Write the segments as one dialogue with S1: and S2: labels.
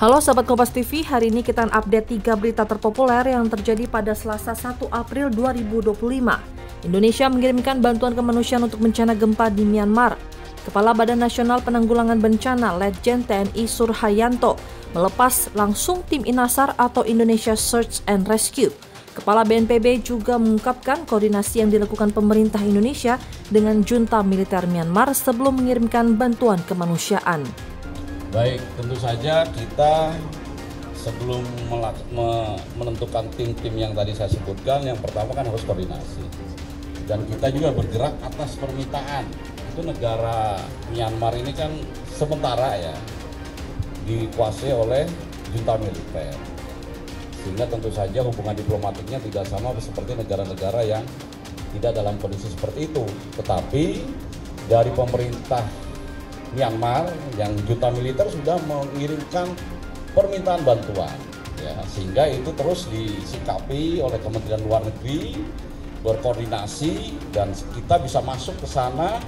S1: Halo sahabat Kompas TV, hari ini kita update 3 berita terpopuler yang terjadi pada Selasa 1 April 2025. Indonesia mengirimkan bantuan kemanusiaan untuk bencana gempa di Myanmar. Kepala Badan Nasional Penanggulangan Bencana Letjen TNI Surhayanto melepas langsung tim INASAR atau Indonesia Search and Rescue. Kepala BNPB juga mengungkapkan koordinasi yang dilakukan pemerintah Indonesia dengan junta militer Myanmar sebelum mengirimkan bantuan kemanusiaan.
S2: Baik, tentu saja kita sebelum menentukan tim-tim yang tadi saya sebutkan, yang pertama kan harus koordinasi. Dan kita juga bergerak atas permintaan. Itu negara Myanmar ini kan sementara ya dikuasai oleh junta militer. Sehingga tentu saja hubungan diplomatiknya tidak sama seperti negara-negara yang tidak dalam kondisi seperti itu. Tetapi dari pemerintah Myanmar yang junta militer sudah mengirimkan permintaan bantuan, ya, sehingga itu terus disikapi oleh Kementerian Luar Negeri, berkoordinasi, dan kita bisa masuk ke sana.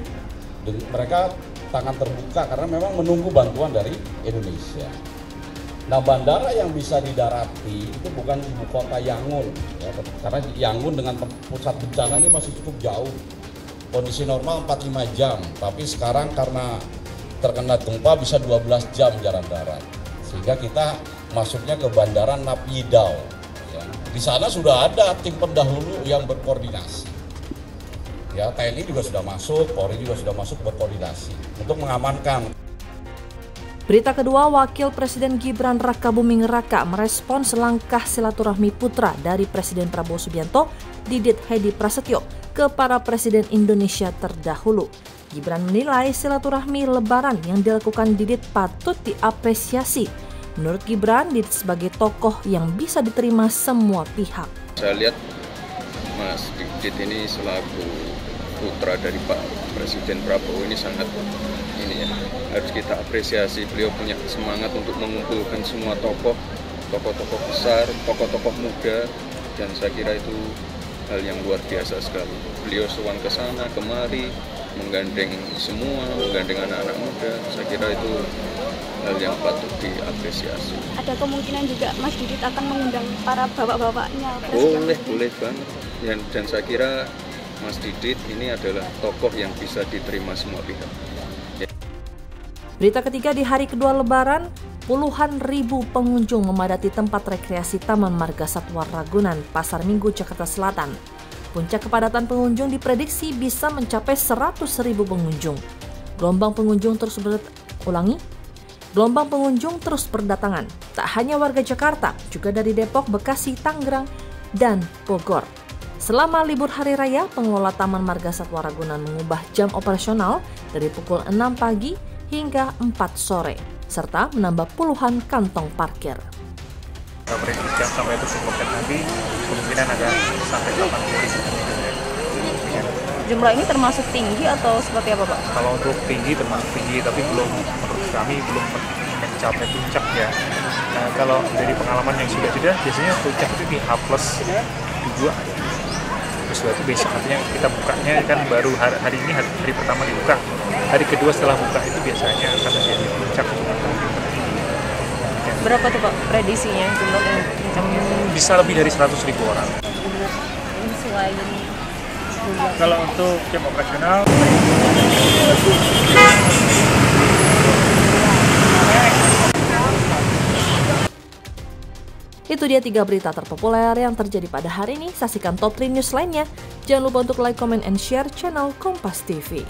S2: Mereka tangan terbuka karena memang menunggu bantuan dari Indonesia. Nah, bandara yang bisa didarati itu bukan ibu kota Yangon, ya, karena Yangon dengan pusat bencana ini masih cukup jauh. Kondisi normal 4-5 jam, tapi sekarang karena terkena gempa bisa 12 jam jalan darat. Sehingga kita masuknya ke Bandara Naypyidaw. Ya. Di sana sudah ada tim pendahulu yang berkoordinasi. Ya, TNI juga sudah masuk, Polri juga sudah masuk berkoordinasi untuk mengamankan.
S1: Berita kedua, Wakil Presiden Gibran Rakabuming Raka merespons langkah silaturahmi putra dari Presiden Prabowo Subianto, Didit Hedi Prasetyo, ke para Presiden Indonesia terdahulu. Gibran menilai silaturahmi lebaran yang dilakukan Didit patut diapresiasi. Menurut Gibran, Didit sebagai tokoh yang bisa diterima semua pihak.
S3: Saya lihat Mas Didit ini selaku putra dari Pak Presiden Prabowo ini sangat harus kita apresiasi. Beliau punya semangat untuk mengumpulkan semua tokoh besar, tokoh muda, dan saya kira itu hal yang luar biasa sekali. Beliau sowan ke sana kemari, menggandeng anak-anak muda. Saya kira itu hal yang patut diapresiasi.
S4: Ada kemungkinan juga Mas Didit akan mengundang para bapak-bapaknya.
S3: Boleh banget. Dan saya kira Mas Didit ini adalah tokoh yang bisa diterima semua pihak.
S1: Berita ketiga, di hari kedua Lebaran, puluhan ribu pengunjung memadati tempat rekreasi Taman Marga Satwa Ragunan, Pasar Minggu, Jakarta Selatan. Puncak kepadatan pengunjung diprediksi bisa mencapai 100.000 pengunjung. Gelombang pengunjung terus berdatangan. Tak hanya warga Jakarta, juga dari Depok, Bekasi, Tangerang, dan Bogor. Selama libur hari raya, pengelola Taman Marga Satwa Ragunan mengubah jam operasional dari pukul 6 pagi hingga 4 sore, serta menambah puluhan kantong parkir.
S5: Prediksi jam sampai itu semoga nanti kemungkinan ada sampai 80.
S4: Jumlah ini termasuk tinggi atau seperti apa, Pak?
S5: Kalau untuk tinggi termasuk tinggi, tapi menurut kami belum mencapai puncak ya. Nah, kalau dari pengalaman yang sudah biasanya puncak itu di H+2. Terus itu besok artinya kita bukanya kan baru hari ini hari pertama dibuka. Hari kedua setelah buka itu biasanya akan menjadi puncak.
S4: Berapa tuh Pak prediksinya jumlah puncaknya?
S5: Bisa lebih dari 100.000 orang.
S4: Selain
S5: kalau untuk jam operasional
S1: Itu dia 3 berita terpopuler yang terjadi pada hari ini. Saksikan top 3 news lainnya. Jangan lupa untuk like, comment, and share channel Kompas TV.